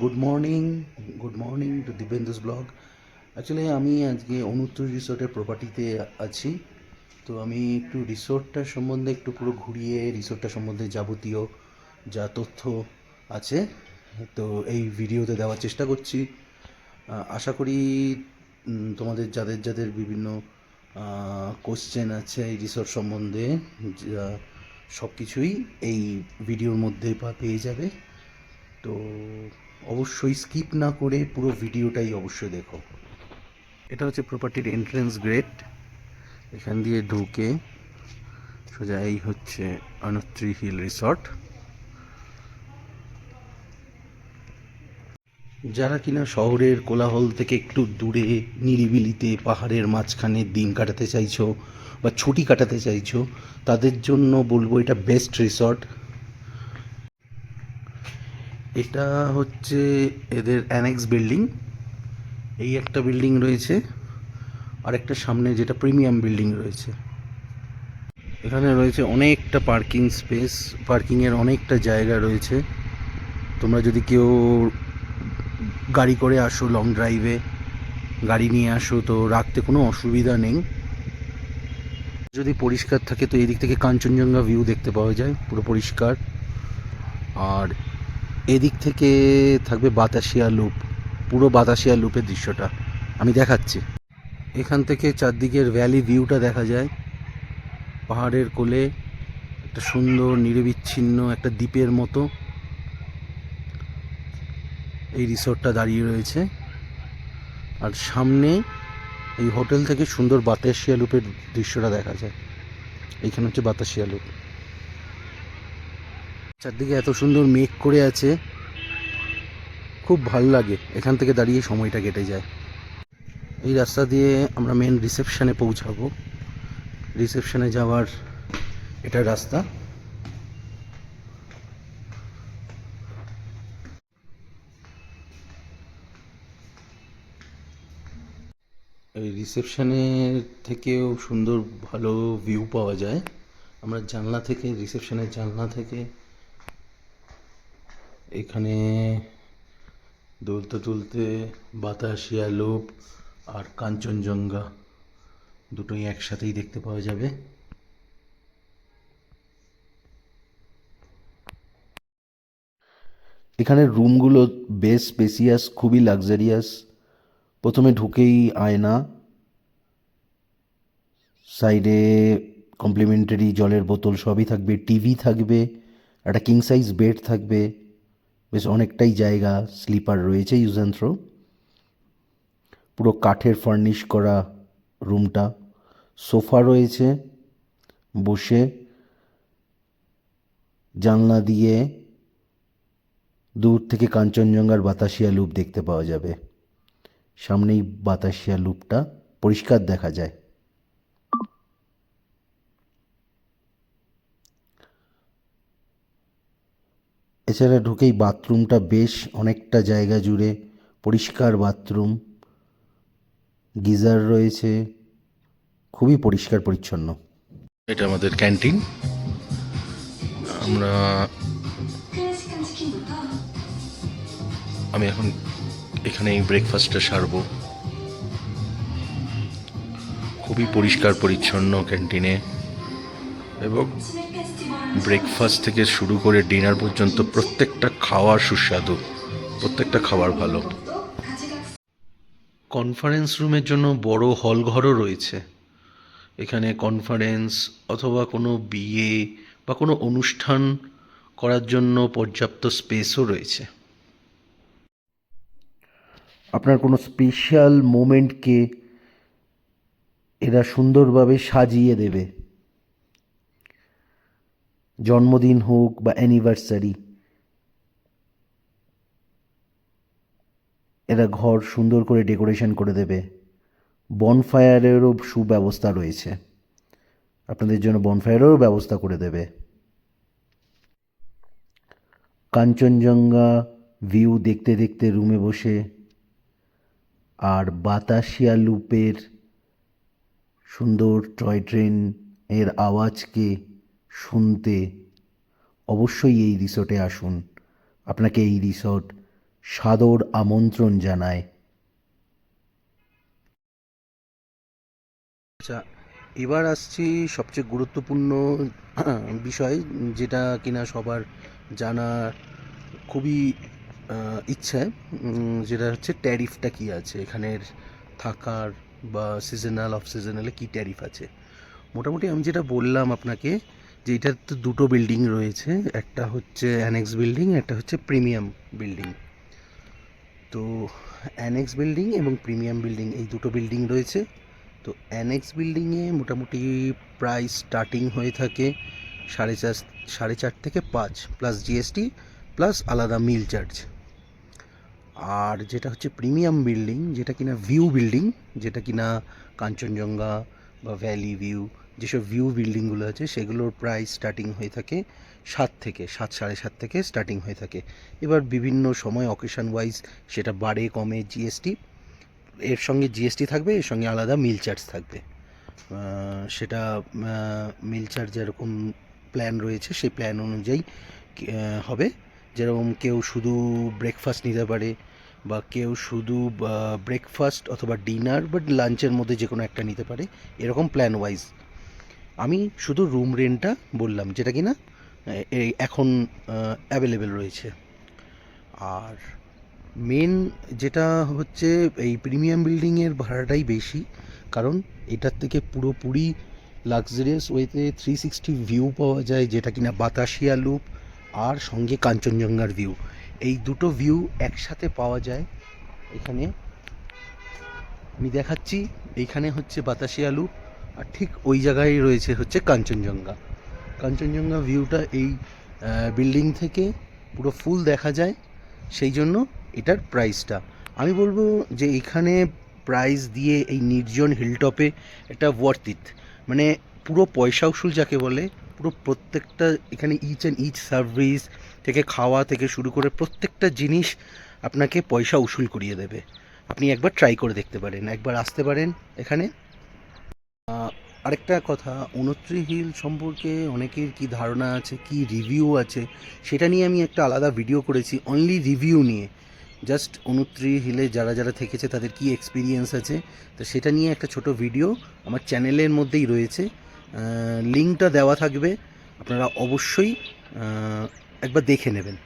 Good morning to Dibyendu's blog. Actually আমি আজকে অনুত্তর রিসোর্টের প্রপার্টিতে আছি। তো আমি একটু রিসোর্টটার সম্বন্ধে একটু পুরো ঘুরিয়ে রিসোর্টটা সম্বন্ধে যাবতীয় যা তথ্য আছে তো এই ভিডিওতে দেওয়ার চেষ্টা করছি। আশা করি তোমাদের যাদের যাদের বিভিন্ন কোশ্চেন আছে এই রিসোর্ট সম্বন্ধে সব কিছুই এই ভিডিওর মধ্যে পেয়ে যাবে। তো অবশ্যই স্কিপ না করে পুরো ভিডিওটাই অবশ্যই দেখো। এটা হচ্ছে প্রপার্টির এন্ট্রেন্স গেট। এখান দিয়ে ঢুকে সোজা এই হচ্ছে অনুত্রি হিল রিসর্ট। যারা কিনা শহরের কোলাহল থেকে একটু দূরে নিরিবিলিতে পাহাড়ের মাঝখানে দিন কাটাতে চাইছো বা ছুটি কাটাতে চাইছো, তাদের জন্য বলবো এটা বেস্ট রিসর্ট। এটা হচ্ছে এদের অ্যানেক্স বিল্ডিং। এই একটা বিল্ডিং রয়েছে, আর একটা সামনে যেটা প্রিমিয়াম বিল্ডিং রয়েছে। এখানে রয়েছে অনেকটা পার্কিং স্পেস, পার্কিংয়ের অনেকটা জায়গা রয়েছে। তোমরা যদি কেউ গাড়ি করে আসো, লং ড্রাইভে গাড়ি নিয়ে আসো, তো রাখতে কোনো অসুবিধা নেই। যদি পরিষ্কার থাকে তো এদিক থেকে কাঞ্চনজঙ্ঘা ভিউ দেখতে পাওয়া যায় পুরো পরিষ্কার। আর এদিক থেকে থাকবে বাতাসিয়া লুপ, পুরো বাতাসিয়া লুপের দৃশ্যটা আমি দেখাচ্ছি। এখান থেকে চারদিকের ভ্যালি ভিউটা দেখা যায়। পাহাড়ের কোলে একটা সুন্দর নিরবিচ্ছিন্ন একটা দ্বীপের মতো এই রিসোর্টটা দাঁড়িয়ে রয়েছে। আর সামনে এই হোটেল থেকে সুন্দর বাতাসিয়া লুপের দৃশ্যটা দেখা যায়। এইখানে হচ্ছে বাতাসিয়া লুপ। চারদিকে এত সুন্দর মেঘ করে আছে, খুব ভাল লাগে এখান থেকে দাঁড়িয়ে, সময়টা কেটে যায়। এই রাস্তা দিয়ে আমরা মেন রিসেপশনে পৌঁছাবো। রিসেপশনে যাওয়ার এটা রাস্তা। এই রিসেপশনের থেকেও সুন্দর ভালো ভিউ পাওয়া যায়। আমরা জানলা থেকে, রিসেপশনের জানলা থেকে এখানে দুলতে দুলতে বাতাসিয়া লুপ আর কাঞ্চনজঙ্ঘা দুটোই একসাথেই দেখতে পাওয়া যাবে। এখানের রুমগুলো বেশ স্পেসিয়াস, খুবই লাক্সারিয়াস। প্রথমে ঢুকেই আয়না, সাইডে কমপ্লিমেন্টারি জলের বোতল সবই থাকবে, টিভি থাকবে, একটা কিং সাইজ বেড থাকবে, বেশ অনেকটাই জায়গা, স্লিপার রয়েছে ইউজ অ্যান্ড থ্রো। পুরো কাঠের ফার্নিশ করা রুমটা, সোফা রয়েছে, বসে জানলা দিয়ে দূর থেকে কাঞ্চনজঙ্ঘার বাতাসিয়া লুপ দেখতে পাওয়া যাবে। সামনেই বাতাসিয়া লুপটা পরিষ্কার দেখা যায়। এছাড়া ঢুকেই বাথরুমটা বেশ অনেকটা জায়গা জুড়ে পরিষ্কার বাথরুম, গিজার রয়েছে, খুবই পরিষ্কার পরিচ্ছন্ন। এটা আমাদের ক্যান্টিন। আমি এখন এখানেই ব্রেকফাস্টটা সারবো। খুবই পরিষ্কার পরিচ্ছন্ন ক্যান্টিনে, এবং ব্রেকফাস্ট থেকে শুরু করে ডিনার পর্যন্ত প্রত্যেকটা খাওয়ার সুস্বাদু, প্রত্যেকটা খাবার ভালো। কনফারেন্স রুমের জন্য বড় হল ঘরও রয়েছে। এখানে কনফারেন্স অথবা কোনো বিয়ে বা কোনো অনুষ্ঠান করার জন্য পর্যাপ্ত স্পেসও রয়েছে। আপনার কোনো স্পেশাল মোমেন্টকে এরা সুন্দরভাবে সাজিয়ে দেবে। জন্মদিন হোক বা অ্যানিভার্সারি, এরা ঘর সুন্দর করে ডেকোরেশন করে দেবে। বনফায়ারেরও সুব্যবস্থা রয়েছে, আপনাদের জন্য বনফায়ারেরও ব্যবস্থা করে দেবে। কাঞ্চনজঙ্ঘা ভিউ দেখতে দেখতে রুমে বসে আর বাতাসিয়া লুপের সুন্দর টয় ট্রেন এর আওয়াজকে শুনতে অবশ্যই এই রিসোর্টে আসুন। আপনাকে এই রিসোর্ট সাদর আমন্ত্রণ জানায়। আচ্ছা, এবার আসছি সবচেয়ে গুরুত্বপূর্ণ বিষয়, যেটা কিনা সবার জানা খুবই ইচ্ছে, যেটা হচ্ছে ট্যারিফটা কী আছে এখানের থাকার, বা সিজনাল অফ সিজনালে কী ট্যারিফ আছে। মোটামুটি আমি যেটা বললাম আপনাকে, যে এটার তো দুটো বিল্ডিং রয়েছে, একটা হচ্ছে অ্যানেক্স বিল্ডিং, একটা হচ্ছে প্রিমিয়াম বিল্ডিং। তো অ্যানেক্স বিল্ডিং এবং প্রিমিয়াম বিল্ডিং এই দুটো বিল্ডিং রয়েছে। তো অ্যানেক্স বিল্ডিংয়ে মোটামুটি প্রাইস স্টার্টিং হয়ে থাকে 4.5 থেকে 5 প্লাস জিএসটি প্লাস আলাদা মিল চার্জ। আর যেটা হচ্ছে প্রিমিয়াম বিল্ডিং, যেটা কিনা ভিউ বিল্ডিং, যেটা কিনা কাঞ্চনজঙ্ঘা বা ভ্যালি ভিউ, যেসব ভিউ বিল্ডিংগুলো আছে সেগুলোর প্রাইস স্টার্টিং হয়ে থাকে 7 থেকে স্টার্টিং হয়ে থাকে। এবার বিভিন্ন সময় অকেশন ওয়াইজ সেটা বাড়ে কমে, জিএসটি এর সঙ্গে জিএসটি থাকবে, এর সঙ্গে আলাদা মিল চার্জ থাকবে। সেটা মিল চার্জ যেরকম প্ল্যান রয়েছে সেই প্ল্যান অনুযায়ী হবে। যেরকম কেউ শুধু ব্রেকফাস্ট নিতে পারে, বা কেউ শুধু ব্রেকফাস্ট অথবা ডিনার বা লাঞ্চের মধ্যে যে কোনো একটা নিতে পারে, এরকম প্ল্যান ওয়াইজ। আমি শুধু রুম রেন্টটা বললাম, যেটা কি না এই এখন অ্যাভেলেবেল রয়েছে। আর মেন যেটা হচ্ছে, এই প্রিমিয়াম বিল্ডিংয়ের ভাড়াটাই বেশি, কারণ এটার থেকে পুরোপুরি লাক্সারিয়াস ওয়েতে 360 ভিউ পাওয়া যায়, যেটা কিনা বাতাসিয়া লুপ আর সঙ্গে কাঞ্চনজঙ্ঘার ভিউ, এই দুটো ভিউ একসাথে পাওয়া যায় এখানে। আমি দেখাচ্ছি, এইখানে হচ্ছে বাতাসিয়া লুপ, আর ঠিক ওই জায়গায় রয়েছে হচ্ছে কাঞ্চনজঙ্ঘা। কাঞ্চনজঙ্ঘা ভিউটা এই বিল্ডিং থেকে পুরো ফুল দেখা যায়, সেই জন্য এটার প্রাইসটা আমি বলবো যে এখানে প্রাইস দিয়ে এই নির্জন হিলটপে এটা ওয়ার্থ ইট। মানে পুরো পয়সা উসুল যাকে বলে, পুরো প্রত্যেকটা এখানে ইচ অ্যান্ড ইচ সার্ভিস থেকে খাওয়া থেকে শুরু করে প্রত্যেকটা জিনিস আপনাকে পয়সা উসুল করিয়ে দেবে। আপনি একবার ট্রাই করে দেখতে পারেন, একবার আসতে পারেন এখানে। আরেকটা কথা, 29 হিল সম্পর্কে অনেকের কি ধারণা আছে, কি রিভিউ আছে, সেটা নিয়ে আমি একটা আলাদা ভিডিও করেছি, অনলি রিভিউ নিয়ে। জাস্ট 29 হিলে যারা যারা থেকেছে তাদের কি এক্সপিরিয়েন্স আছে, তো সেটা নিয়ে একটা ছোট ভিডিও আমার চ্যানেলের মধ্যেই রয়েছে, লিঙ্কটা দেওয়া থাকবে, আপনারা অবশ্যই একবার দেখে নেবেন।